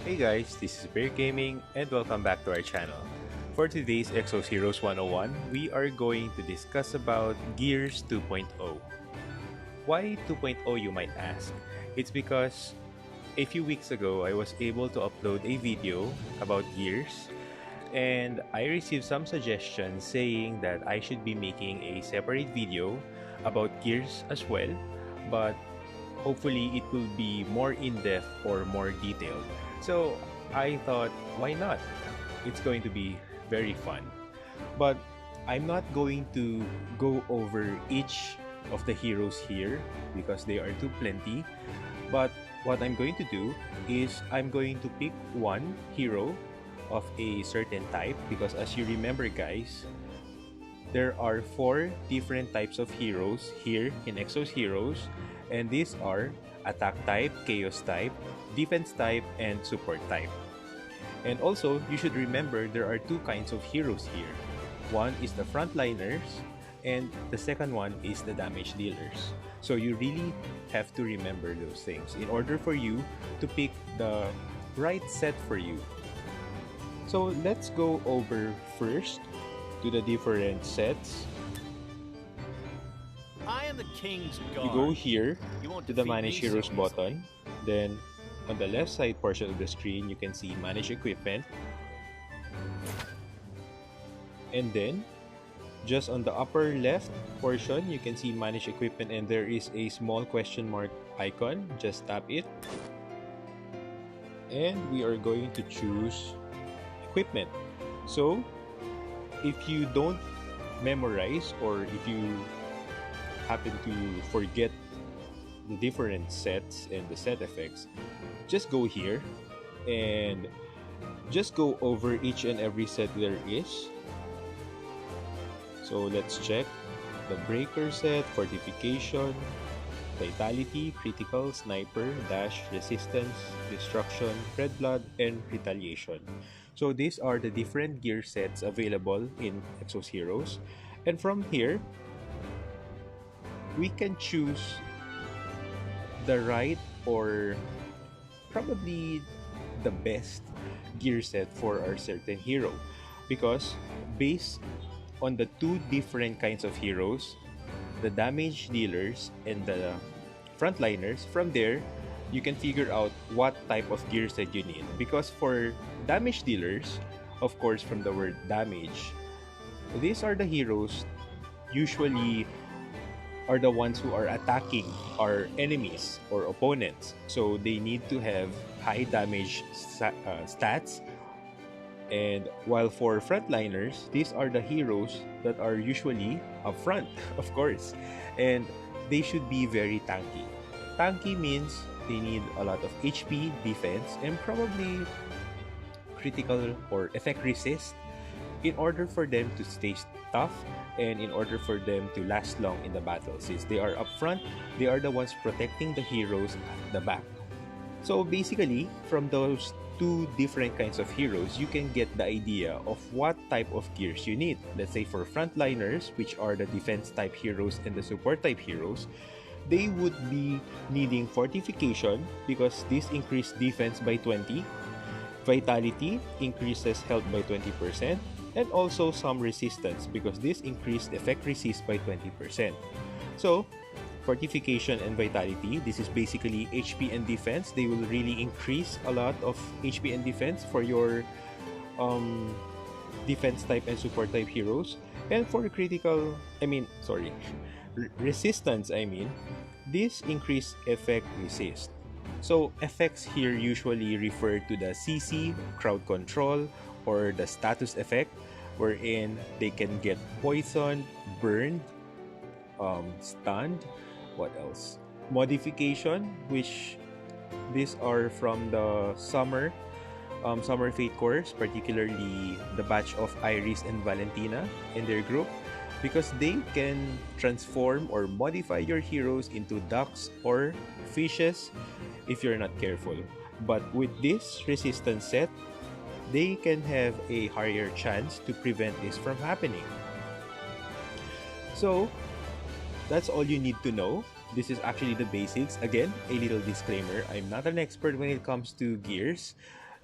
Hey guys, this is Bear Gaming and welcome back to our channel. For today's Exos Heroes 101, we are going to discuss about Gears 2.0. Why 2.0 you might ask? It's because a few weeks ago I was able to upload a video about Gears and I received some suggestions saying that I should be making a separate video about Gears as well, but hopefully it will be more in-depth or more detailed. So I thought, why not? It's going to be very fun. But I'm not going to go over each of the heroes here because they are too plenty. But what I'm going to do is I'm going to pick one hero of a certain type because as you remember guys, there are four different types of heroes here in Exos Heroes, and these are attack type, chaos type, defense type, and support type. And also, you should remember there are two kinds of heroes here. One is the frontliners, and the second one is the damage dealers. So you really have to remember those things in order for you to pick the right set for you. So let's go over first to the different sets. I am the king's You guard. go here You won't to the defeat Manage me so Heroes easily. button. Then on the left side portion of the screen, you can see Manage Equipment. And then just on the upper left portion, you can see Manage Equipment and there is a small question mark icon. Just tap it. And we are going to choose Equipment. So if you don't memorize or if you happen to forget the different sets and the set effects, just go here and just go over each and every set there is. So let's check the breaker set, fortification, vitality, critical, sniper, dash, resistance, destruction, red blood, and retaliation. So these are the different gear sets available in Exos Heroes. And from here, we can choose the right or probably the best gear set for our certain hero because based on the two different kinds of heroes, the damage dealers and the frontliners, from there you can figure out what type of gear set you need. Because for damage dealers, of course from the word damage, these are the heroes usually are the ones who are attacking our enemies or opponents. So they need to have high damage stats. And while for frontliners, these are the heroes that are usually up front, of course. And they should be very tanky. Tanky means they need a lot of HP, defense, and probably critical or effect resist in order for them to stay tough and in order for them to last long in the battle. Since they are up front, they are the ones protecting the heroes at the back. So basically, from those two different kinds of heroes, you can get the idea of what type of gears you need. Let's say for frontliners, which are the defense type heroes and the support type heroes, they would be needing fortification because this increases defense by 20, vitality increases health by 20%, and also some resistance because this increased effect resist by 20%. So fortification and vitality, this is basically HP and defense. They will really increase a lot of HP and defense for your defense type and support type heroes. And for critical, resistance, this increased effect resist. So effects here usually refer to the CC, crowd control, or the status effect, wherein they can get poisoned, burned, stunned. What else? Modification, which these are from the summer fate course, particularly the batch of Iris and Valentina in their group, because they can transform or modify your heroes into ducks or fishes if you're not careful. But with this resistance set, they can have a higher chance to prevent this from happening. So that's all you need to know. This is actually the basics. Again, a little disclaimer, I'm not an expert when it comes to gears.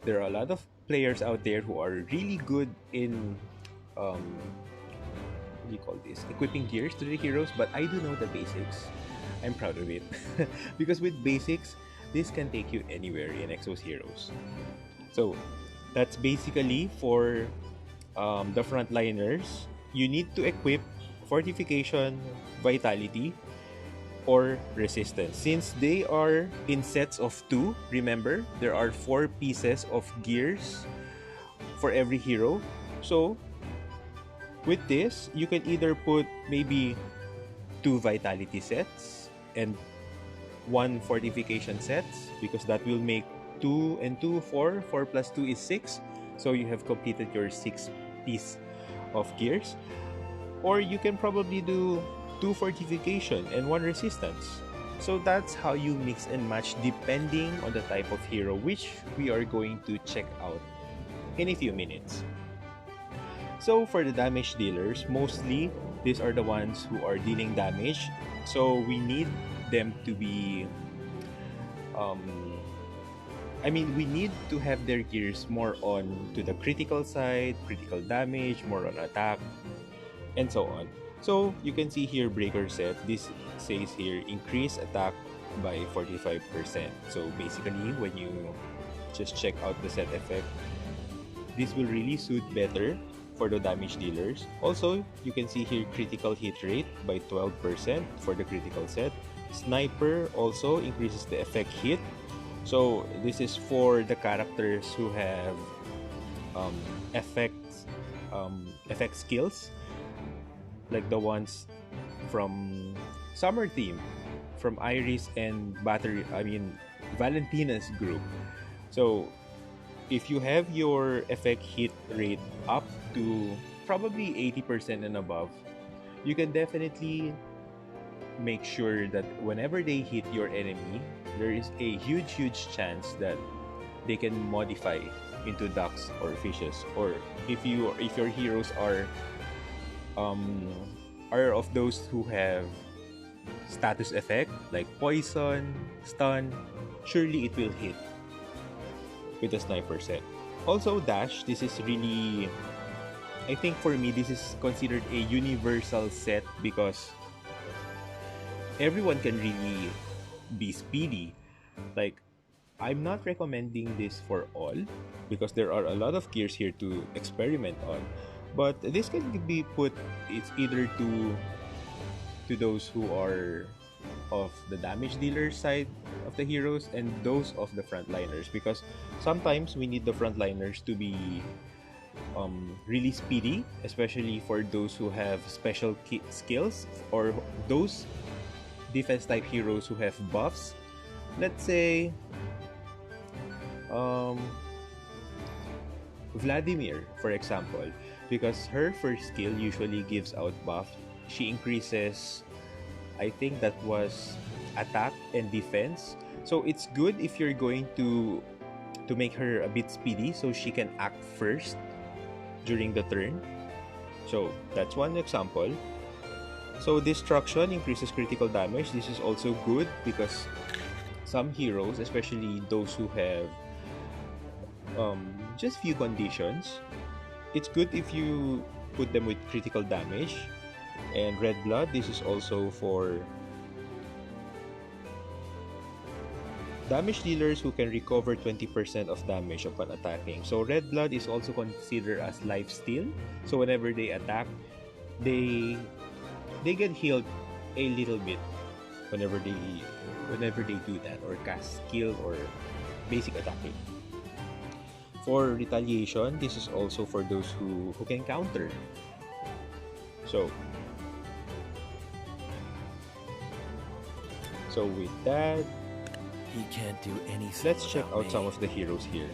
There are a lot of players out there who are really good in um, what do you call this? Equipping gears to the heroes, but I do know the basics. I'm proud of it. Because with basics, this can take you anywhere in Exos Heroes. So that's basically for the frontliners. You need to equip fortification, vitality, or resistance. Since they are in sets of two, remember, there are four pieces of gears for every hero. So with this, you can either put maybe two vitality sets and one fortification sets, because that will make 2 and 2 4. 4 plus 2 is 6. So you have completed your 6 piece of gears. Or you can probably do 2 fortification and 1 resistance. So that's how you mix and match depending on the type of hero, which we are going to check out in a few minutes. So for the damage dealers, mostly these are the ones who are dealing damage. So we need them to be um we need to have their gears more on to the critical side, critical damage, more on attack, and so on. So you can see here breaker set, this says here increase attack by 45%. So basically when you just check out the set effect, this will really suit better for the damage dealers. Also, you can see here critical hit rate by 12% for the critical set. Sniper also increases the effect hit. So this is for the characters who have um, effects, effect skills, like the ones from Summer Theme, from Iris and Valentina's group. So if you have your effect hit rate up to probably 80% and above, you can definitely make sure that whenever they hit your enemy, there is a huge chance that they can modify into ducks or fishes. Or if your heroes are of those who have status effect like poison, stun, surely it will hit with the sniper set. Also dash, this is really, I think for me this is considered a universal set because everyone can really be speedy. Like, I'm not recommending this for all because there are a lot of gears here to experiment on. But this can be put, it's either to those who are of the damage dealer side of the heroes and those of the frontliners, because sometimes we need the frontliners to be really speedy, especially for those who have special skills or those defense type heroes who have buffs. Let's say Vladimir, for example, because her first skill usually gives out buff. She increases, I think that was attack and defense. So it's good if you're going to make her a bit speedy so she can act first during the turn. So that's one example. So destruction increases critical damage. This is also good because some heroes, especially those who have just few conditions, it's good if you put them with critical damage. And red blood, this is also for damage dealers who can recover 20% of damage upon attacking. So red blood is also considered as life steal. So whenever they attack, they get healed a little bit whenever they do that or cast skill or basic attacking. For retaliation, this is also for those who can counter. So with that, he can't do anything. Let's check out some of the heroes here.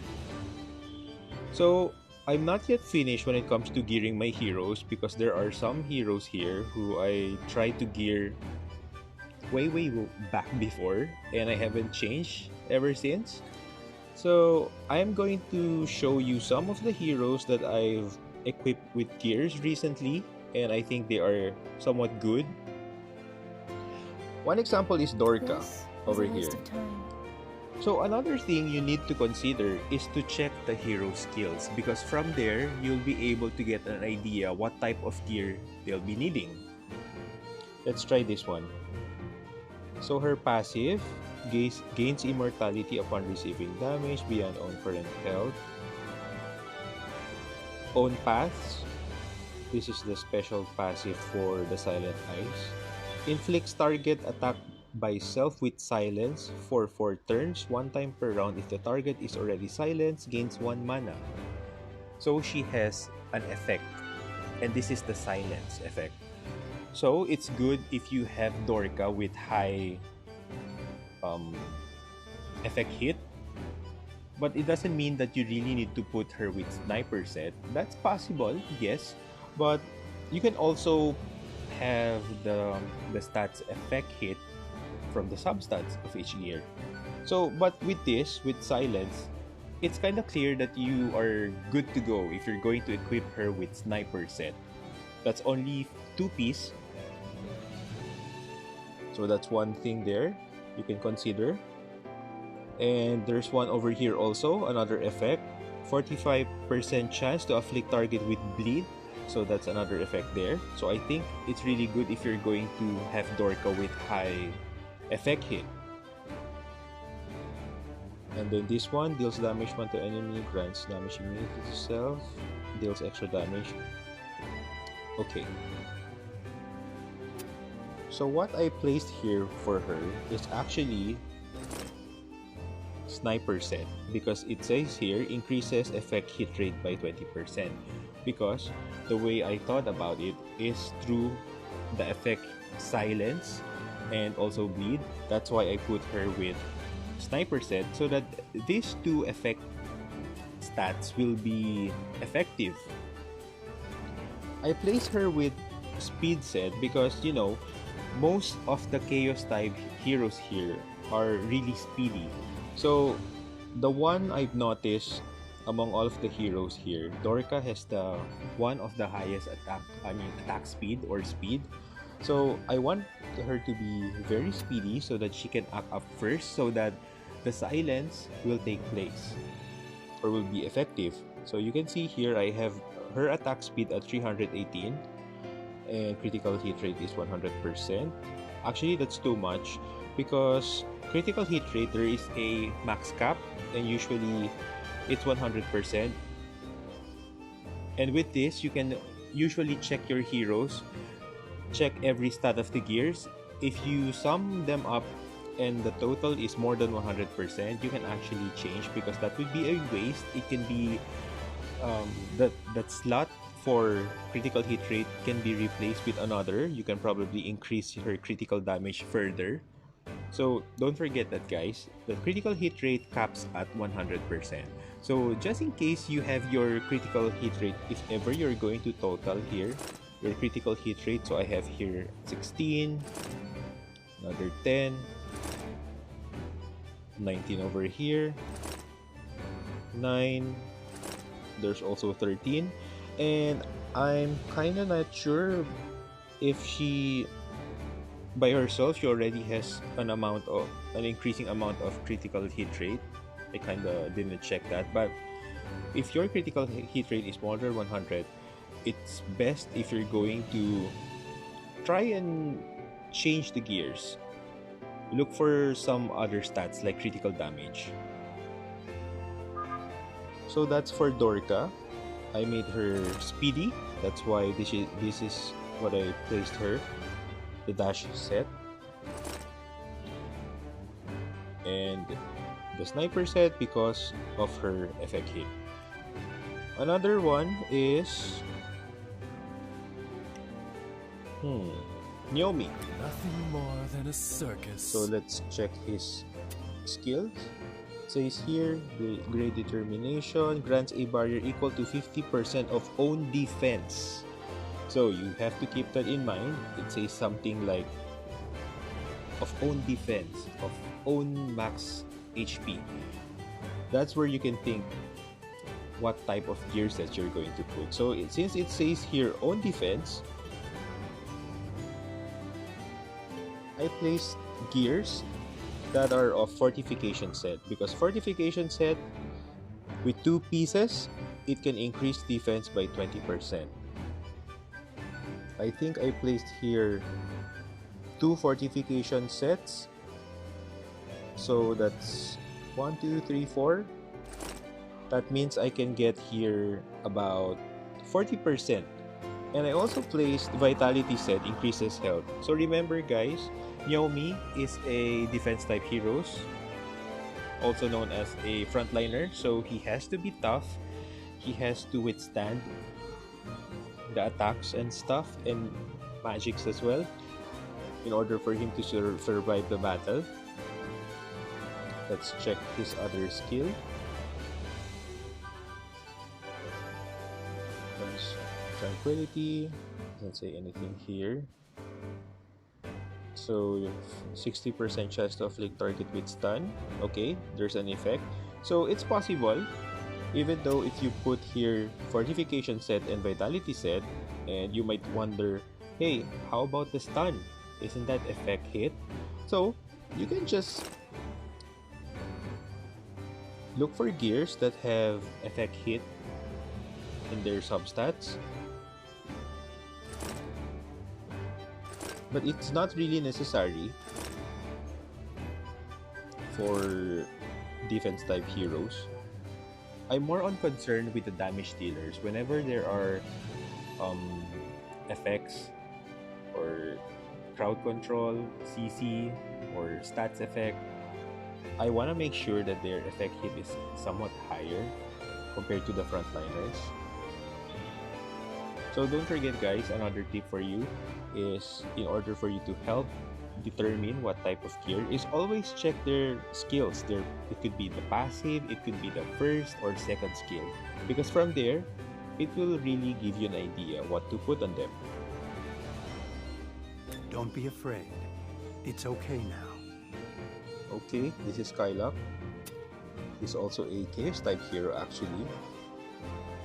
So I'm not yet finished when it comes to gearing my heroes because there are some heroes here who I tried to gear way back before and I haven't changed ever since. So I'm going to show you some of the heroes that I've equipped with gears recently and I think they are somewhat good. One example is Dorka over here. So another thing you need to consider is to check the hero skills because from there you'll be able to get an idea what type of gear they'll be needing. Let's try this one. So her passive gains immortality upon receiving damage beyond own current health. Own paths. This is the special passive for the Silent Eyes. Inflicts target attack by self with silence for 4 turns, 1 time per round. If the target is already silenced, gains 1 mana. So she has an effect, and this is the silence effect. So it's good if you have Dorka with high um, effect hit, but it doesn't mean that you really need to put her with sniper set. That's possible, yes, but you can also have the stats effect hit from the substats of each gear. So, but with this, with silence, it's kind of clear that you are good to go if you're going to equip her with sniper set. That's only 2 piece. So that's one thing there you can consider. And there's one over here also, another effect. 45% chance to afflict target with bleed. So that's another effect there. So I think it's really good if you're going to have Dorka with high effect hit. And then this one deals damage 1 to enemy, grants damage immunity to self, deals extra damage. Okay. So what I placed here for her is actually sniper set because it says here increases effect hit rate by 20%, because the way I thought about it is through the effect silence and also bleed. That's why I put her with sniper set so that these 2 effect stats will be effective. I place her with speed set because most of the chaos type heroes here are really speedy. So the one I've noticed among all of the heroes here, Dorka has the one of the highest attack speed or speed. So I want her to be very speedy so that she can act up first so that the silence will take place or will be effective. So you can see here I have her attack speed at 318 and critical hit rate is 100%. Actually, that's too much because critical hit rate there is a max cap and usually it's 100%. And with this, you can usually check your heroes, check every stat of the gears. If you sum them up and the total is more than 100%, you can actually change because that would be a waste. It can be that slot for critical hit rate can be replaced with another. You can probably increase her critical damage further. So don't forget that, guys. The critical hit rate caps at 100%. So just in case you have your critical hit rate, if ever you're going to total here your critical hit rate, so I have here 16, another 10, 19 over here, 9, there's also 13, and I'm kind of not sure if she by herself she already has an increasing amount of critical hit rate. I kind of didn't check that, but if your critical hit rate is more than 100, it's best if you're going to try and change the gears. Look for some other stats like critical damage. So that's for Dorka. I made her speedy. That's why this is what I placed her. The dash set. And the sniper set because of her effect hit. Another one is Naomi. Nothing more than a circus. So let's check his skills. It says here, Great Determination grants a barrier equal to 50% of own defense. So you have to keep that in mind. It says something like of own defense, of own max HP. That's where you can think what type of gear sets you're going to put. So since it says here own defense, I placed gears that are of fortification set, because fortification set with 2 pieces, it can increase defense by 20%. I think I placed here 2 fortification sets. So that's 1, 2, 3, 4. That means I can get here about 40%. And I also placed Vitality set, increases health. So remember guys, Naomi is a defense type heroes, also known as a frontliner. So he has to be tough. He has to withstand the attacks and stuff and magics as well in order for him to survive the battle. Let's check his other skill. Tranquility, doesn't say anything here. So 60% chance to afflict target with stun. Okay, there's an effect. So it's possible, even though if you put here fortification set and vitality set, and you might wonder, hey, how about the stun? Isn't that effect hit? So you can just look for gears that have effect hit in their substats. But it's not really necessary for defense type heroes. I'm more on concerned with the damage dealers. Whenever there are effects or crowd control, CC, or stats effect, I want to make sure that their effect hit is somewhat higher compared to the frontliners. So don't forget guys, another tip for you is, in order for you to help determine what type of gear, is always check their skills. It could be the passive, it could be the first or second skill, because from there it will really give you an idea what to put on them. Don't be afraid. It's okay now. Okay, this is Skylock. He's also a chaos type hero actually.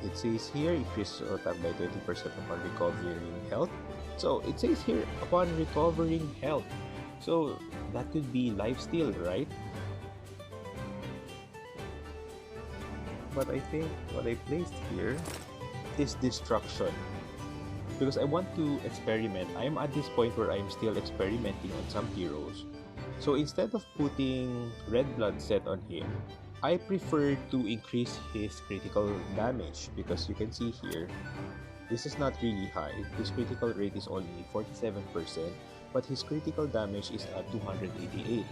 It says here, increase attack by 20% upon recovering health. So it says here, upon recovering health. So that could be lifesteal, right? But I think what I placed here is destruction, because I want to experiment. I'm at this point where I'm still experimenting on some heroes. So instead of putting red blood set on him, I prefer to increase his critical damage, because you can see here, this is not really high. His critical rate is only 47%, but his critical damage is at 288.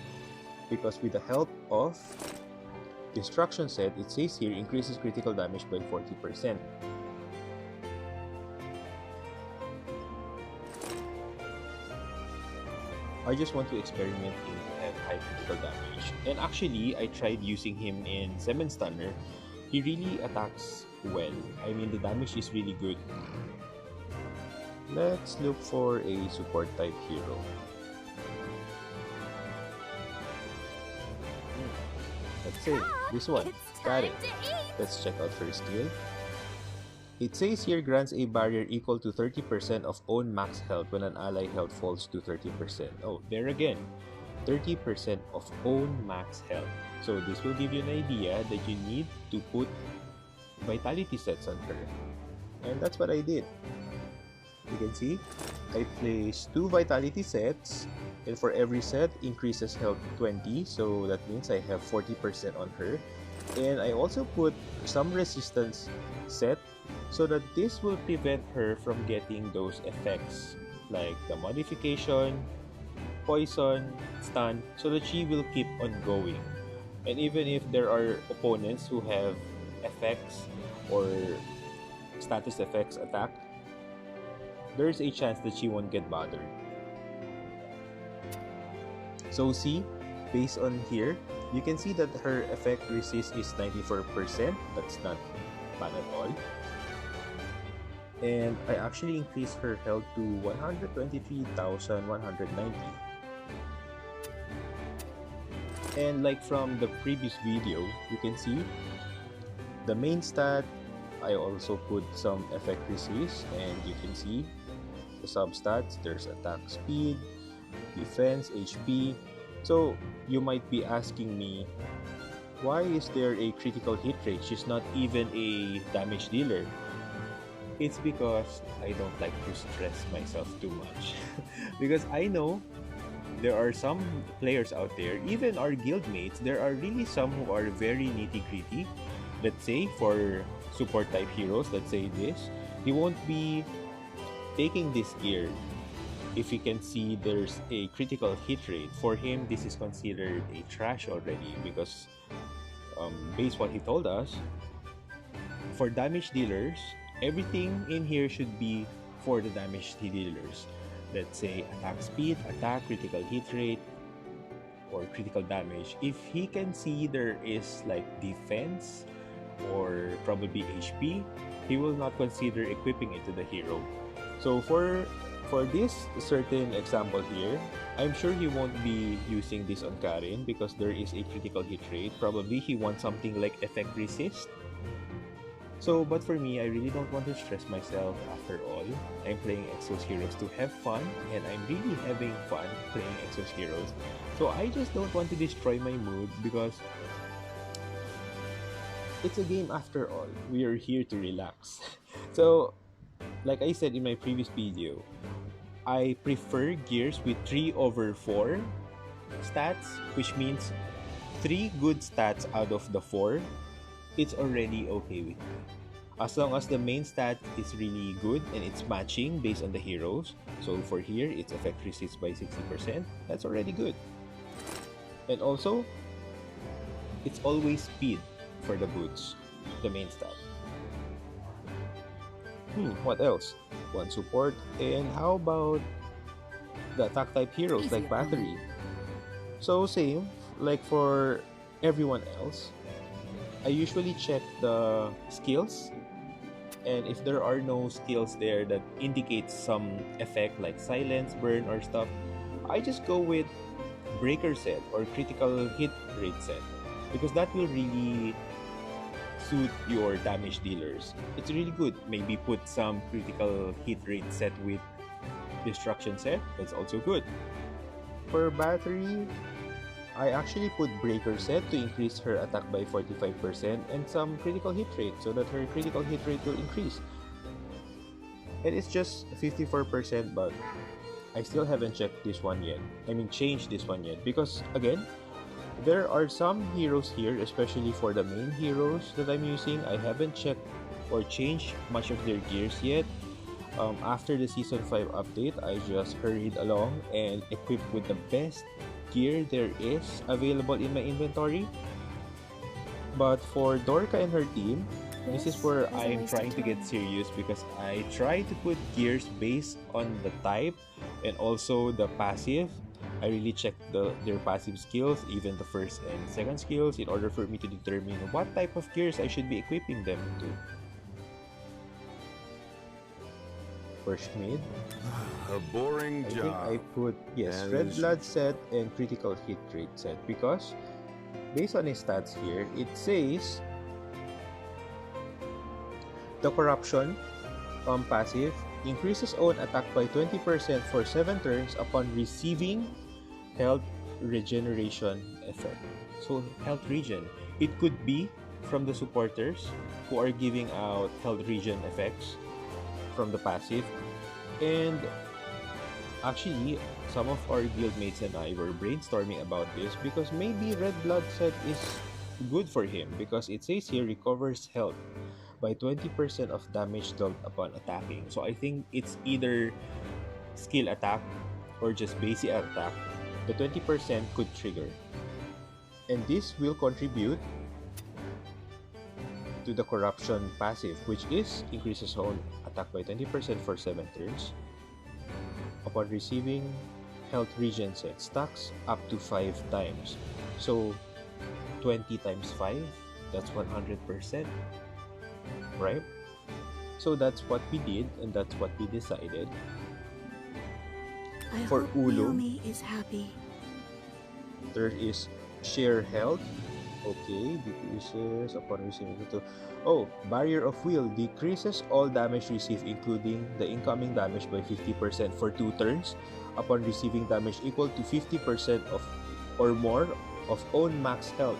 Because with the help of Destruction set, it says here, increases critical damage by 40%. I just want to experiment him to have high critical damage. And actually, I tried using him in Semen Stunner. He really attacks well. I mean, the damage is really good. Let's look for a support type hero. Let's say this one. Got it. Let's check out her skill. It says here, grants a barrier equal to 30% of own max health when an ally health falls to 30%. Oh, there again, 30% of own max health. So this will give you an idea that you need to put vitality sets on her. And that's what I did. You can see, I placed 2 vitality sets, and for every set, increases health 20. So that means I have 40% on her. And I also put some resistance set, so that this will prevent her from getting those effects like the modification, poison, stun, so that she will keep on going. And even if there are opponents who have effects or status effects attack, there's a chance that she won't get bothered. So see, based on here, you can see that her effect resist is 94%. That's not bad at all. And I actually increased her health to 123,190. And like from the previous video, you can see the main stat, I also put some effect resist, and you can see the substats. There's attack speed, defense, HP, So you might be asking me, why is there a critical hit rate? She's not even a damage dealer. It's because I don't like to stress myself too much. Because I know there are some players out there, even our guildmates, there are really some who are very nitty gritty. Let's say for support type heroes, let's say this, he won't be taking this gear if he can see there's a critical hit rate. For him, this is considered a trash already because, based what he told us, for damage dealers, everything in here should be for the damage dealers. Let's say attack speed, attack, critical hit rate, or critical damage. If he can see there is like defense or probably HP, he will not consider equipping it to the hero. So for this certain example here, I'm sure he won't be using this on Karin because there is a critical hit rate. Probably he wants something like effect resist. So, but for me, I really don't want to stress myself after all. I'm playing Exos Heroes to have fun, and I'm really having fun playing Exos Heroes. So I just don't want to destroy my mood because it's a game after all. We are here to relax. So, like I said in my previous video, I prefer gears with 3/4 stats, which means 3 good stats out of the 4. It's already okay with me. As long as the main stat is really good and it's matching based on the heroes. So for here, it's effect resist by 60%. That's already good. And also, it's always speed for the boots, the main stat. What else? One support. And how about the attack type heroes like battery? So same, like for everyone else, I usually check the skills, and if there are no skills there that indicate some effect like silence, burn, or stuff, I just go with breaker set or critical hit rate set because that will really suit your damage dealers. It's really good. Maybe put some critical hit rate set with destruction set. That's also good. For battery, I actually put breaker set to increase her attack by 45% and some critical hit rate so that her critical hit rate will increase. And it's just 54%, but I still haven't checked this one yet. Changed this one yet because again, there are some heroes here, especially for the main heroes that I'm using. I haven't checked or changed much of their gears yet. After the Season 5 update, I just hurried along and equipped with the best gear there is available in my inventory. But for Dorka and her team, this is where I'm trying to get serious because I try to put gears based on the type and also the passive. I really check their passive skills, even the first and second skills, in order for me to determine what type of gears I should be equipping them to. For Schmid, A boring I job. think I put, yes, Red Blood set and critical hit rate set because based on his stats here, it says the corruption passive increases own attack by 20% for 7 turns upon receiving health regeneration effect. So health regen, it could be from the supporters who are giving out health regen effects from the passive. And actually, some of our guildmates and I were brainstorming about this because maybe Red Blood set is good for him because it says here recovers health by 20% of damage dealt upon attacking. So I think it's either skill attack or just basic attack. The 20% could trigger. And this will contribute to the corruption passive, which is increases own attack by 20% for 7 turns. Upon receiving health regen set, stacks up to 5 times. So 20 times 5, that's 100%. Right? So that's what we did and that's what we decided. For Ulu, Naomi is happy. there is share health. Okay, decreases upon receiving it. Oh, barrier of will decreases all damage received, including the incoming damage by 50% for 2 turns upon receiving damage equal to 50% of or more of own max health.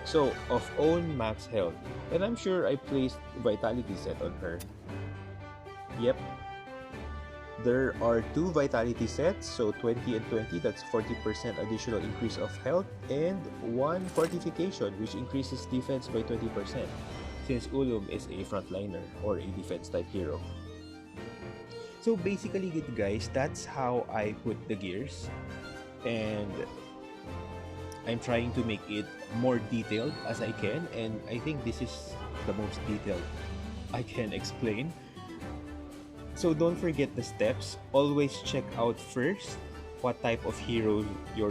So, of own max health. And I'm sure I placed Vitality set on her. Yep. There are 2 Vitality sets, so 20 and 20, that's 40% additional increase of health, and 1 Fortification, which increases defense by 20%, since Ulum is a frontliner or a defense type hero. So basically, guys, that's how I put the gears, and I'm trying to make it more detailed as I can, and I think this is the most detailed I can explain. So don't forget the steps. Always check out first what type of hero your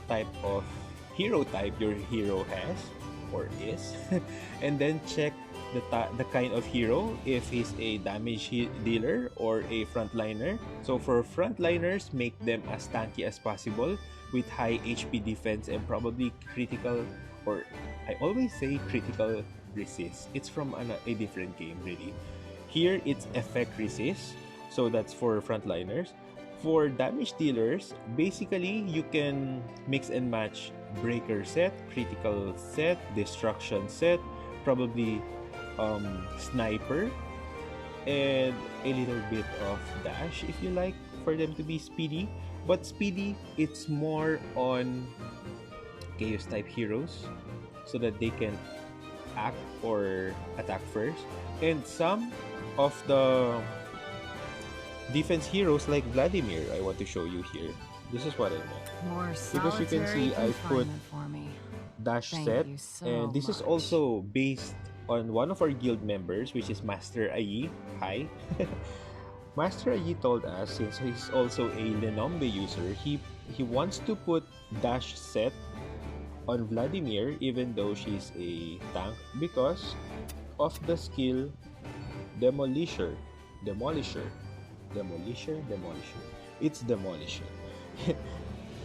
type your hero has or is, and then check the kind of hero, if he's a damage dealer or a frontliner. So for frontliners, make them as tanky as possible with high HP defense and probably critical, or I always say critical resist. It's from a different game really. Here it's effect resist, so that's for frontliners. For damage dealers, basically you can mix and match breaker set, critical set, destruction set, probably sniper, and a little bit of dash if you like for them to be speedy. But speedy, it's more on chaos type heroes so that they can act or attack first. And some of the defense heroes like Vladimir, I want to show you here. This is what I meant. More Because you can see I put for me. dash Thank set, you so and this is much. also based on one of our guild members, which is Master Ayi. Hi. Master Ayi told us, since he's also a Lenombe user, he wants to put dash set on Vladimir even though she's a tank because of the skill Demolisher. It's Demolisher.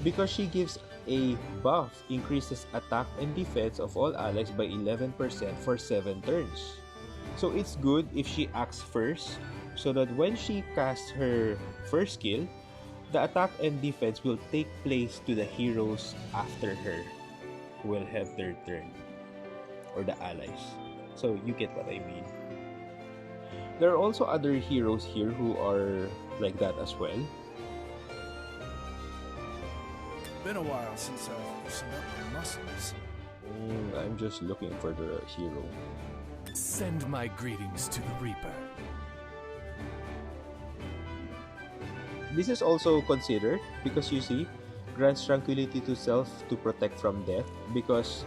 Because she gives a buff, increases attack and defense of all allies by 11% for 7 turns. So it's good if she acts first, so that when she casts her first skill, the attack and defense will take place to the heroes after her, who will have their turn, or the allies. So you get what I mean. There are also other heroes here who are like that as well. Been a while since I've loosened up my muscles. I'm just looking for the hero. Send my greetings to the Reaper. This is also considered because you see, grants tranquility to self to protect from death. Because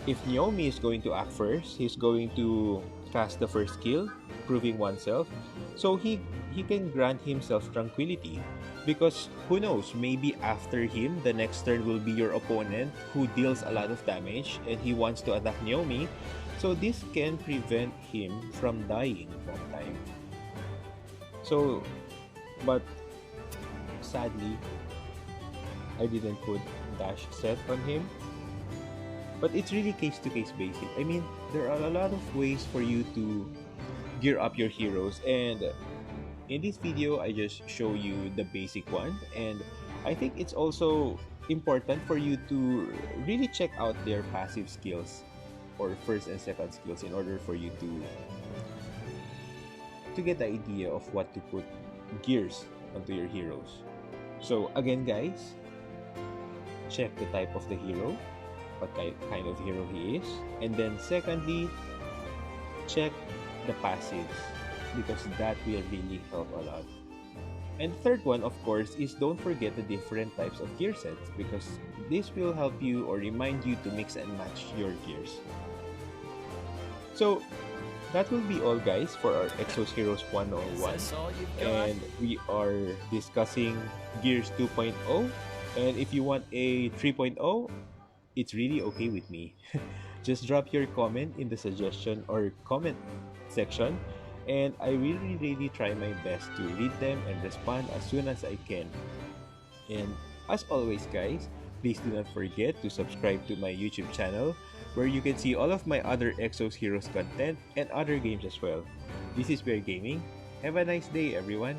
if Naomi is going to act first, he's going to cast the first skill, proving oneself. So he can grant himself tranquility. Because who knows, maybe after him, the next turn will be your opponent who deals a lot of damage and he wants to attack Naomi. So this can prevent him from dying that time. So, but sadly, I didn't put dash set on him. But it's really case-to-case basis. I mean, there are a lot of ways for you to gear up your heroes, and in this video, I just show you the basic one, and I think it's also important for you to really check out their passive skills or first and second skills in order for you to get the idea of what to put gears onto your heroes. So again, guys, check the type of the hero, what kind of hero he is, and then secondly, check the passives, because that will really help a lot. And the third one, of course, is don't forget the different types of gear sets, because this will help you or remind you to mix and match your gears. So that will be all, guys, for our Exos Heroes 101. And we are discussing Gears 2.0. And if you want a 3.0, it's really okay with me. Just drop your comment in the suggestion or comment section, and I will really try my best to read them and respond as soon as I can. And as always, guys, please do not forget to subscribe to my YouTube channel, where you can see all of my other Exos Heroes content and other games as well. This is Bear Gaming. Have a nice day, everyone.